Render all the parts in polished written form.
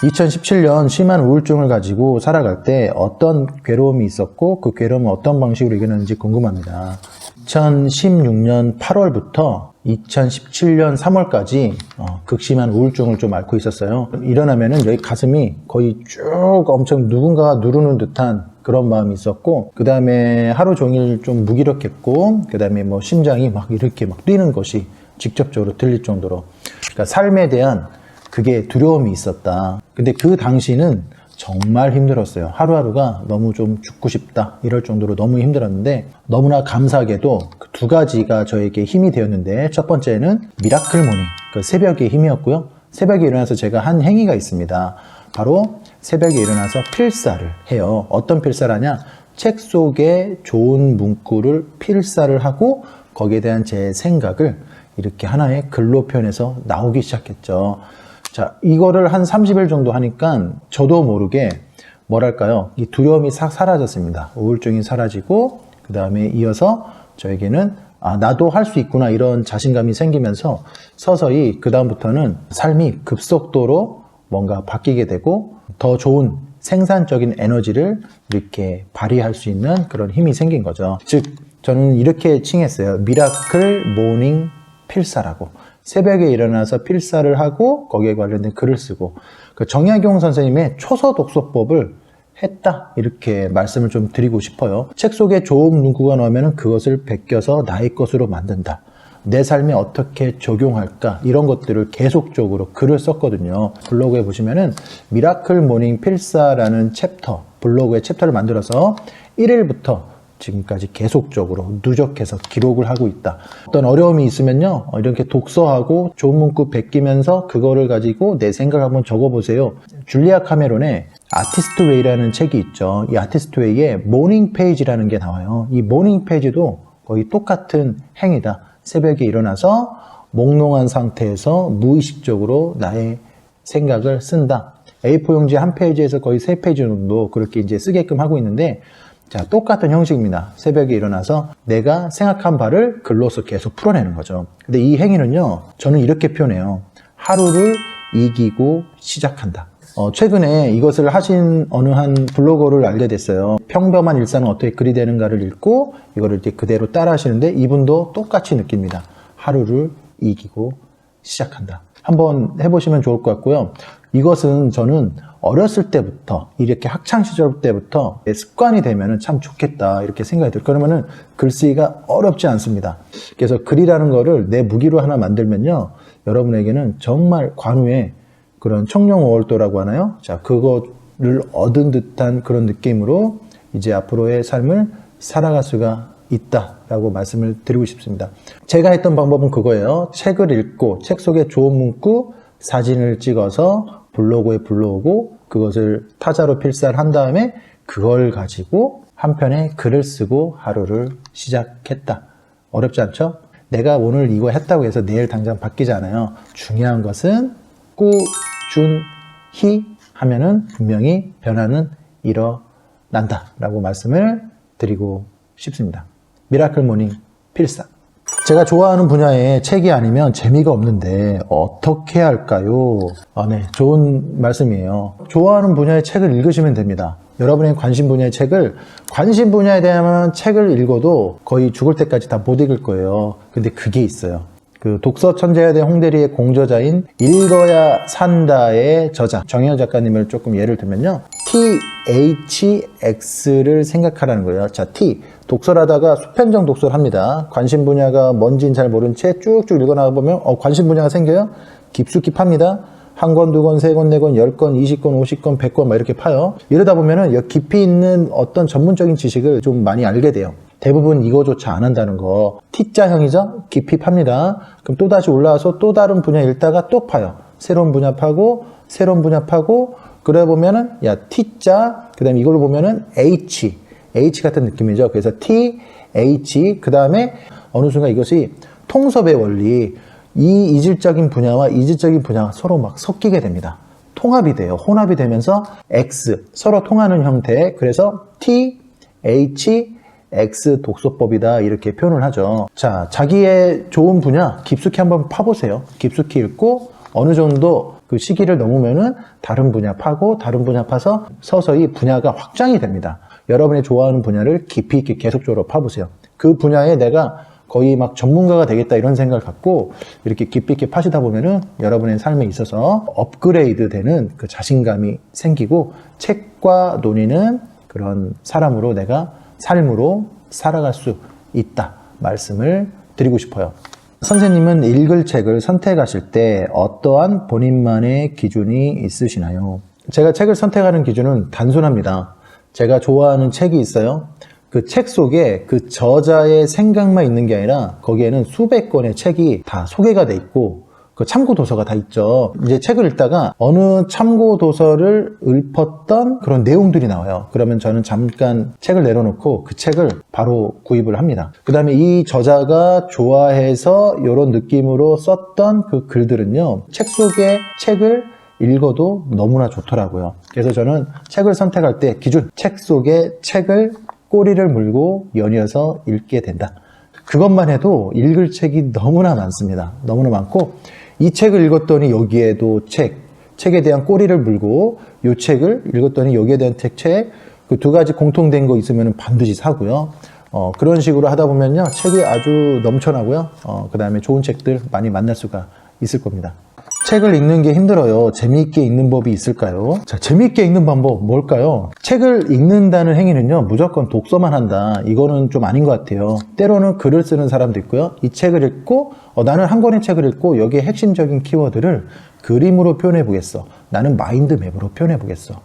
2017년 심한 우울증을 가지고 살아갈 때 어떤 괴로움이 있었고 그 괴로움을 어떤 방식으로 이겨냈는지 궁금합니다. 2016년 8월부터 2017년 3월까지 극심한 우울증을 좀 앓고 있었어요. 일어나면은 여기 가슴이 거의 쭉 엄청 누군가가 누르는 듯한 그런 마음이 있었고, 그 다음에 하루 종일 좀 무기력했고, 그 다음에 뭐 심장이 막 이렇게 막 뛰는 것이 직접적으로 들릴 정도로, 그러니까 삶에 대한 그게 두려움이 있었다. 근데 그 당시는 정말 힘들었어요. 하루하루가 너무 좀 죽고 싶다 이럴 정도로 너무 힘들었는데, 너무나 감사하게도 그 두 가지가 저에게 힘이 되었는데, 첫 번째는 미라클 모닝, 그 새벽의 힘이었고요. 새벽에 일어나서 제가 한 행위가 있습니다. 바로 새벽에 일어나서 필사를 해요. 어떤 필사를 하냐? 책 속에 좋은 문구를 필사를 하고 거기에 대한 제 생각을 이렇게 하나의 글로 표현해서 나오기 시작했죠. 자, 이거를 한 30일 정도 하니까 저도 모르게 뭐랄까요? 이 두려움이 싹 사라졌습니다. 우울증이 사라지고, 그 다음에 이어서 저에게는 나도 할 수 있구나 이런 자신감이 생기면서 서서히 그 다음부터는 삶이 급속도로 뭔가 바뀌게 되고 더 좋은 생산적인 에너지를 이렇게 발휘할 수 있는 그런 힘이 생긴 거죠. 즉, 저는 이렇게 칭했어요. 미라클 모닝 필사라고. 새벽에 일어나서 필사를 하고 거기에 관련된 글을 쓰고, 그 정약용 선생님의 초서 독서법을 했다 이렇게 말씀을 좀 드리고 싶어요. 책 속에 좋은 문구가 나오면 그것을 베껴서 나의 것으로 만든다. 내 삶에 어떻게 적용할까 이런 것들을 계속적으로 글을 썼거든요. 블로그에 보시면은 미라클 모닝 필사라는 챕터, 블로그의 챕터를 만들어서 1일부터 지금까지 계속적으로 누적해서 기록을 하고 있다. 어떤 어려움이 있으면요, 이렇게 독서하고 좋은 문구 베끼면서 그거를 가지고 내 생각을 한번 적어보세요. 줄리아 카메론의 아티스트 웨이라는 책이 있죠. 이 아티스트 웨이에 모닝 페이지라는 게 나와요. 이 모닝 페이지도 거의 똑같은 행위다. 새벽에 일어나서 몽롱한 상태에서 무의식적으로 나의 생각을 쓴다. A4 용지 한 페이지에서 거의 3페이지 정도 그렇게 이제 쓰게끔 하고 있는데, 자, 똑같은 형식입니다. 새벽에 일어나서 내가 생각한 바를 글로서 계속 풀어내는 거죠. 근데 이 행위는요, 저는 이렇게 표현해요. 하루를 이기고 시작한다. 최근에 이것을 하신 어느 한 블로거를 알게 됐어요. 평범한 일상은 어떻게 글이 되는가를 읽고 이거를 이렇게 그대로 따라 하시는데, 이분도 똑같이 느낍니다. 하루를 이기고 시작한다. 한번 해보시면 좋을 것 같고요. 이것은 저는 어렸을 때부터, 이렇게 학창시절 때부터 습관이 되면 참 좋겠다 이렇게 생각이 들어요. 그러면은 글쓰기가 어렵지 않습니다. 그래서 글이라는 거를 내 무기로 하나 만들면요, 여러분에게는 정말 관후에 그런 청룡오월도라고 하나요? 자, 그거를 얻은 듯한 그런 느낌으로 이제 앞으로의 삶을 살아갈 수가 있다라고 말씀을 드리고 싶습니다. 제가 했던 방법은 그거예요. 책을 읽고 책 속에 좋은 문구, 사진을 찍어서 블로그에 불러오고 그것을 타자로 필사를 한 다음에 그걸 가지고 한 편의 글을 쓰고 하루를 시작했다. 어렵지 않죠? 내가 오늘 이거 했다고 해서 내일 당장 바뀌지 않아요. 중요한 것은 꾸준히 하면은 분명히 변화는 일어난다 라고 말씀을 드리고 싶습니다. 미라클 모닝 필사. 제가 좋아하는 분야의 책이 아니면 재미가 없는데 어떻게 할까요? 네, 좋은 말씀이에요. 좋아하는 분야의 책을 읽으시면 됩니다. 여러분의 관심 분야의 책을, 관심 분야에 대한 책을 읽어도 거의 죽을 때까지 다 못 읽을 거예요. 근데 그게 있어요. 그 독서 천재야 대 홍대리의 공저자인 읽어야 산다의 저자 정혜연 작가님을 조금 예를 들면요, THX를 생각하라는 거예요. 자, T, 독서를 하다가 수편적 독서를 합니다. 관심 분야가 뭔지는 잘 모른 채 쭉쭉 읽어나가 보면 관심 분야가 생겨요. 깊숙이 팝니다. 한 권, 두 권, 세 권, 네 권, 10권, 20권, 50권, 100권 막 이렇게 파요. 이러다 보면은 깊이 있는 어떤 전문적인 지식을 좀 많이 알게 돼요. 대부분 이거조차 안 한다는 거. T자형이죠? 깊이 팝니다. 그럼 또다시 올라와서 또 다른 분야 읽다가 또 파요. 새로운 분야 파고, 새로운 분야 파고, 그래 보면은, T자, 그 다음에 이걸 보면은 H 같은 느낌이죠. 그래서 T, H, 그 다음에 어느 순간 이것이 통섭의 원리, 이 이질적인 분야와 이질적인 분야가 서로 막 섞이게 됩니다. 통합이 돼요. 혼합이 되면서 X, 서로 통하는 형태. 그래서 T, H, X 독서법이다 이렇게 표현을 하죠. 자, 자기의 좋은 분야 깊숙이 한번 파보세요. 깊숙이 읽고 어느 정도 그 시기를 넘으면은 다른 분야 파고 다른 분야 파서 서서히 분야가 확장이 됩니다. 여러분이 좋아하는 분야를 깊이 있게 계속적으로 파보세요. 그 분야에 내가 거의 막 전문가가 되겠다 이런 생각을 갖고 이렇게 깊이 있게 파시다 보면은 여러분의 삶에 있어서 업그레이드 되는 그 자신감이 생기고 책과 논의는 그런 사람으로 내가 삶으로 살아갈 수 있다 말씀을 드리고 싶어요. 선생님은 읽을 책을 선택하실 때 어떠한 본인만의 기준이 있으시나요? 제가 책을 선택하는 기준은 단순합니다. 제가 좋아하는 책이 있어요. 그 책 속에 그 저자의 생각만 있는 게 아니라 거기에는 수백 권의 책이 다 소개가 돼 있고 그 참고 도서가 다 있죠. 이제 책을 읽다가 어느 참고 도서를 읊었던 그런 내용들이 나와요. 그러면 저는 잠깐 책을 내려놓고 그 책을 바로 구입을 합니다. 그 다음에 이 저자가 좋아해서 이런 느낌으로 썼던 그 글들은요, 책 속의 책을 읽어도 너무나 좋더라고요. 그래서 저는 책을 선택할 때 기준, 책 속의 책을 꼬리를 물고 연이어서 읽게 된다. 그것만 해도 읽을 책이 너무나 많습니다. 너무나 많고 이 책을 읽었더니 여기에도 책에 대한 꼬리를 물고 이 책을 읽었더니 여기에 대한 책, 그 두 가지 공통된 거 있으면 반드시 사고요. 그런 식으로 하다 보면요, 책이 아주 넘쳐나고요. 그 다음에 좋은 책들 많이 만날 수가 있을 겁니다. 책을 읽는 게 힘들어요. 재미있게 읽는 법이 있을까요? 자, 재미있게 읽는 방법 뭘까요? 책을 읽는다는 행위는요, 무조건 독서만 한다. 이거는 좀 아닌 것 같아요. 때로는 글을 쓰는 사람도 있고요. 이 책을 읽고 나는 한 권의 책을 읽고 여기에 핵심적인 키워드를 그림으로 표현해 보겠어. 나는 마인드맵으로 표현해 보겠어.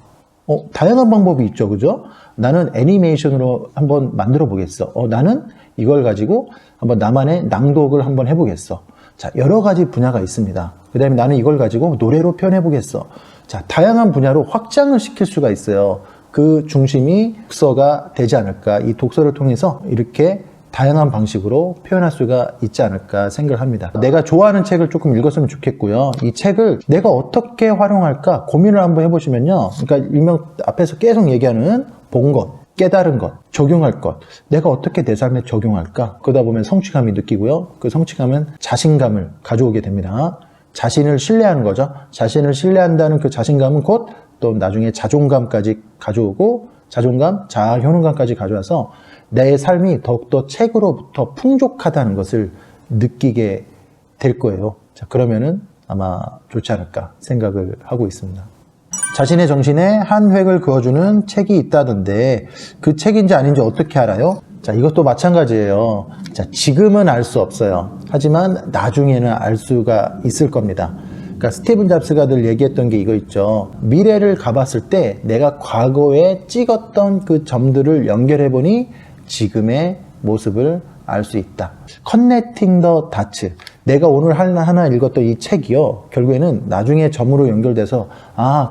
다양한 방법이 있죠, 그죠? 나는 애니메이션으로 한번 만들어 보겠어. 나는 이걸 가지고 한번 나만의 낭독을 한번 해보겠어. 자, 여러 가지 분야가 있습니다. 그 다음에 나는 이걸 가지고 노래로 표현해 보겠어. 자, 다양한 분야로 확장을 시킬 수가 있어요. 그 중심이 독서가 되지 않을까. 이 독서를 통해서 이렇게 다양한 방식으로 표현할 수가 있지 않을까 생각을 합니다. 내가 좋아하는 책을 조금 읽었으면 좋겠고요. 이 책을 내가 어떻게 활용할까 고민을 한번 해보시면요. 그러니까 일명 앞에서 계속 얘기하는 본 것, 깨달은 것, 적용할 것, 내가 어떻게 내 삶에 적용할까? 그러다 보면 성취감이 느끼고요. 그 성취감은 자신감을 가져오게 됩니다. 자신을 신뢰하는 거죠. 자신을 신뢰한다는 그 자신감은 곧 또 나중에 자존감까지 가져오고 자존감, 자아 효능감까지 가져와서 내 삶이 더욱더 책으로부터 풍족하다는 것을 느끼게 될 거예요. 자, 그러면은 아마 좋지 않을까 생각을 하고 있습니다. 자신의 정신에 한 획을 그어주는 책이 있다던데 그 책인지 아닌지 어떻게 알아요? 자, 이것도 마찬가지예요. 자, 지금은 알 수 없어요. 하지만 나중에는 알 수가 있을 겁니다. 그러니까 스티븐 잡스가 늘 얘기했던 게 이거 있죠. 미래를 가봤을 때 내가 과거에 찍었던 그 점들을 연결해보니 지금의 모습을 알 수 있다. 커넥팅 더 다츠. 내가 오늘 하나 읽었던 이 책이요. 결국에는 나중에 점으로 연결돼서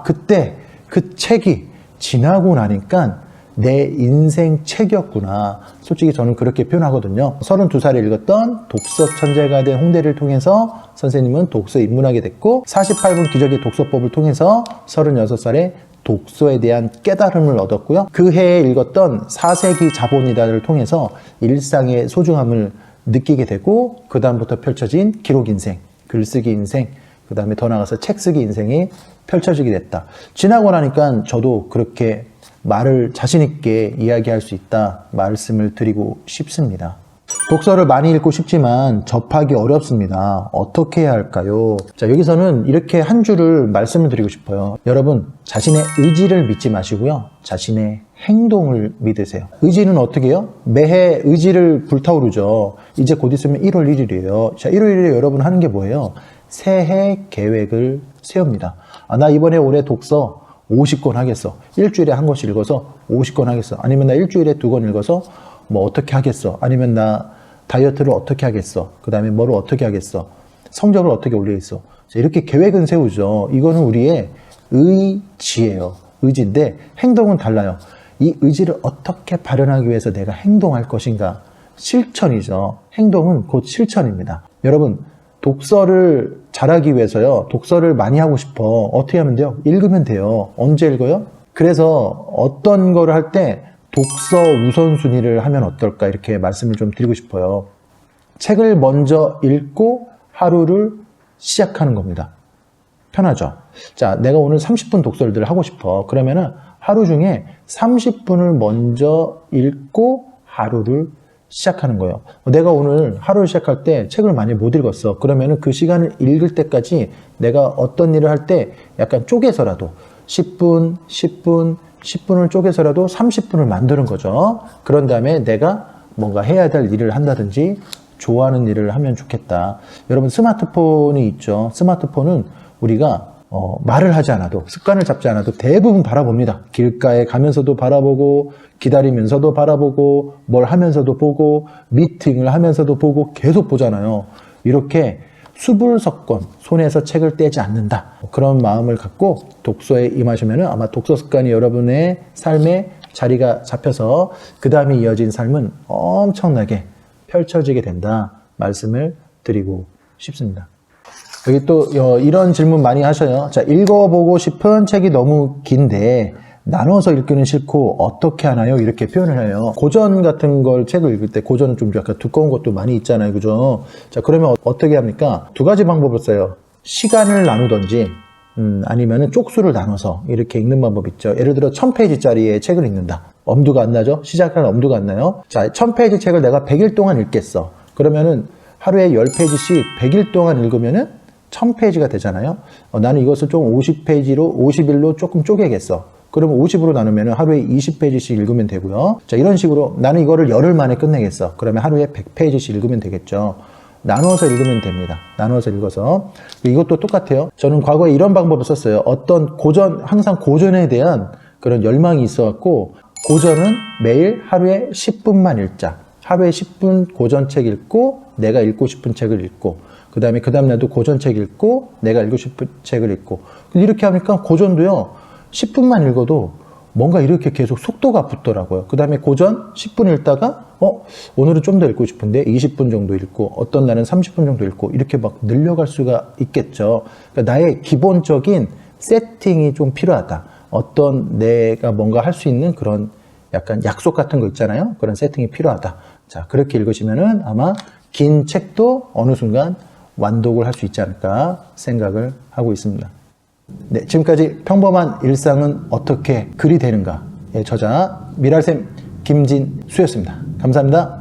그때 그 책이 지나고 나니까 내 인생 책이었구나. 솔직히 저는 그렇게 표현하거든요. 32살에 읽었던 독서 천재가 된 홍대를 통해서 선생님은 독서에 입문하게 됐고 48분 기적의 독서법을 통해서 36살에 독서에 대한 깨달음을 얻었고요. 그 해에 읽었던 4세기 자본이다를 통해서 일상의 소중함을 느끼게 되고 그 다음부터 펼쳐진 기록 인생, 글쓰기 인생, 그 다음에 더 나아가서 책 쓰기 인생이 펼쳐지게 됐다. 지나고 나니까 저도 그렇게 말을 자신 있게 이야기할 수 있다 말씀을 드리고 싶습니다. 독서를 많이 읽고 싶지만 접하기 어렵습니다. 어떻게 해야 할까요? 자, 여기서는 이렇게 한 줄을 말씀을 드리고 싶어요. 여러분, 자신의 의지를 믿지 마시고요. 자신의 행동을 믿으세요. 의지는 어떻게 해요? 매해 의지를 불타오르죠. 이제 곧 있으면 1월 1일이에요. 자, 1월 1일에 여러분 하는 게 뭐예요? 새해 계획을 세웁니다. 나 이번에 올해 독서 50권 하겠어. 일주일에 한 권씩 읽어서 50권 하겠어. 아니면 나 일주일에 2권 읽어서 뭐 어떻게 하겠어. 아니면 나 다이어트를 어떻게 하겠어. 그 다음에 뭐를 어떻게 하겠어. 성적을 어떻게 올리겠어. 이렇게 계획은 세우죠. 이거는 우리의 의지예요. 의지인데 행동은 달라요. 이 의지를 어떻게 발현하기 위해서 내가 행동할 것인가. 실천이죠. 행동은 곧 실천입니다. 여러분, 독서를 잘하기 위해서요. 독서를 많이 하고 싶어. 어떻게 하면 돼요? 읽으면 돼요. 언제 읽어요? 그래서 어떤 거를 할 때 독서 우선순위를 하면 어떨까 이렇게 말씀을 좀 드리고 싶어요. 책을 먼저 읽고 하루를 시작하는 겁니다. 편하죠. 자, 내가 오늘 30분 독서를 하고 싶어. 그러면은 하루 중에 30분을 먼저 읽고 하루를 시작하는 거예요. 내가 오늘 하루를 시작할 때 책을 많이 못 읽었어. 그러면은 그 시간을 읽을 때까지 내가 어떤 일을 할 때 약간 쪼개서라도 10분, 10분, 10분을 쪼개서라도 30분을 만드는 거죠. 그런 다음에 내가 뭔가 해야 될 일을 한다든지 좋아하는 일을 하면 좋겠다. 여러분 스마트폰이 있죠. 스마트폰은 우리가 말을 하지 않아도, 습관을 잡지 않아도 대부분 바라봅니다. 길가에 가면서도 바라보고, 기다리면서도 바라보고, 뭘 하면서도 보고, 미팅을 하면서도 보고 계속 보잖아요. 이렇게 수불석권, 손에서 책을 떼지 않는다. 그런 마음을 갖고 독서에 임하시면 아마 독서 습관이 여러분의 삶에 자리가 잡혀서 그 다음에 이어진 삶은 엄청나게 펼쳐지게 된다 말씀을 드리고 싶습니다. 여기 또 이런 질문 많이 하셔요. 자, 읽어보고 싶은 책이 너무 긴데 나눠서 읽기는 싫고 어떻게 하나요? 이렇게 표현을 해요. 고전 같은 걸 책을 읽을 때 고전은 좀 약간 두꺼운 것도 많이 있잖아요. 그죠? 자, 그러면 어떻게 합니까? 두 가지 방법을 써요. 시간을 나누던지 아니면은 쪽수를 나눠서 이렇게 읽는 방법 있죠. 예를 들어 1000페이지짜리의 책을 읽는다. 엄두가 안 나죠? 시작하는 엄두가 안 나요? 자, 1000페이지 책을 내가 100일 동안 읽겠어. 그러면은 하루에 10페이지씩 100일 동안 읽으면은 1000페이지가 되잖아요. 나는 이것을 좀 50페이지로 50일로 조금 쪼개겠어. 그러면 50으로 나누면 하루에 20페이지씩 읽으면 되고요. 자, 이런 식으로 나는 이거를 열흘 만에 끝내겠어. 그러면 하루에 100페이지씩 읽으면 되겠죠. 나눠서 읽으면 됩니다. 나눠서 읽어서. 이것도 똑같아요. 저는 과거에 이런 방법을 썼어요. 어떤 항상 고전에 대한 그런 열망이 있어갖고, 고전은 매일 하루에 10분만 읽자. 하루에 10분 고전책 읽고, 내가 읽고 싶은 책을 읽고, 그 다음에 그 다음날도 고전책 읽고, 내가 읽고 싶은 책을 읽고. 이렇게 하니까 고전도요, 10분만 읽어도 뭔가 이렇게 계속 속도가 붙더라고요. 그 다음에 고전 10분 읽다가 오늘은 좀 더 읽고 싶은데 20분 정도 읽고, 어떤 날은 30분 정도 읽고, 이렇게 막 늘려갈 수가 있겠죠. 그러니까 나의 기본적인 세팅이 좀 필요하다. 어떤 내가 뭔가 할 수 있는 그런 약간 약속 같은 거 있잖아요. 그런 세팅이 필요하다. 자, 그렇게 읽으시면은 아마 긴 책도 어느 순간 완독을 할 수 있지 않을까 생각을 하고 있습니다. 네, 지금까지 평범한 일상은 어떻게 글이 되는가? 의 저자 미랄쌤 김진수였습니다. 감사합니다.